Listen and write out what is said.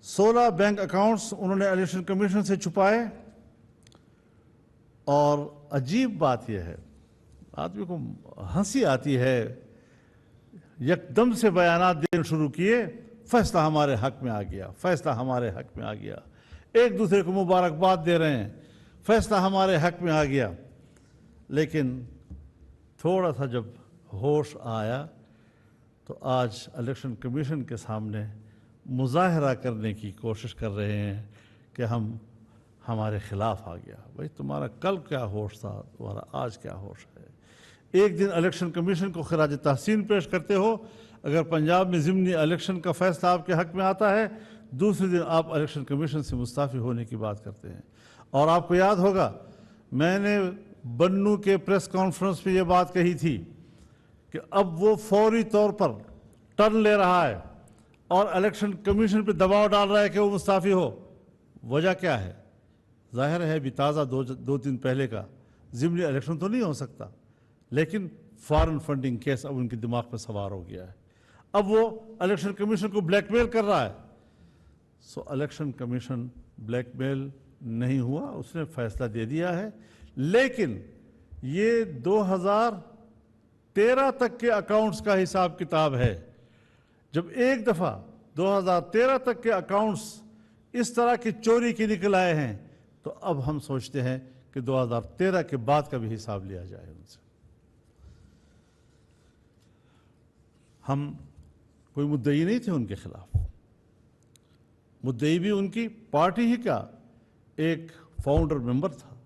16 bank accounts उन्होंने election commission से छुपाए। और अजीब बात यह है, आदमी को हंसी आती है, यकदम से बयानात देना शुरू किए, फैसला हमारे हक में आ गया, फैसला हमारे हक में आ गया, एक दूसरे को मुबारकबाद दे रहे हैं, फैसला हमारे हक में आ गया। लेकिन थोड़ा सा जब होश आया तो आज इलेक्शन कमीशन के सामने मुजाहरा करने की कोशिश कर रहे हैं कि हमारे खिलाफ आ गया। भाई तुम्हारा कल क्या होश था, तुम्हारा आज क्या होश है? एक दिन इलेक्शन कमीशन को खराज तहसीन पेश करते हो, अगर पंजाब में ज़िमनी इलेक्शन का फैसला आपके हक में आता है, दूसरे दिन आप इलेक्शन कमीशन से मुस्ताफ़ी होने की बात करते हैं। और आपको याद होगा, मैंने बन्नू के प्रेस कॉन्फ्रेंस में ये बात कही थी कि अब वो फौरी तौर पर टर्न ले रहा है और इलेक्शन कमीशन पे दबाव डाल रहा है कि वो मुस्ताफ़ी हो। वजह क्या है? ज़ाहिर है भी ताज़ा दो दिन पहले का ज़िमनी इलेक्शन तो नहीं हो सकता, लेकिन फॉरेन फंडिंग केस अब उनके दिमाग में सवार हो गया है। अब वो इलेक्शन कमीशन को ब्लैकमेल कर रहा है। सो इलेक्शन कमीशन ब्लैकमेल नहीं हुआ, उसने फैसला दे दिया है। लेकिन ये 2013 तक के अकाउंट्स का हिसाब किताब है। जब एक दफ़ा 2013 तक के अकाउंट्स इस तरह की चोरी के निकल आए हैं, तो अब हम सोचते हैं कि 2013 के बाद का भी हिसाब लिया जाए उनसे। हम कोई मुद्दई नहीं थे उनके खिलाफ, मुद्दई भी उनकी पार्टी ही का एक फाउंडर मेंबर था।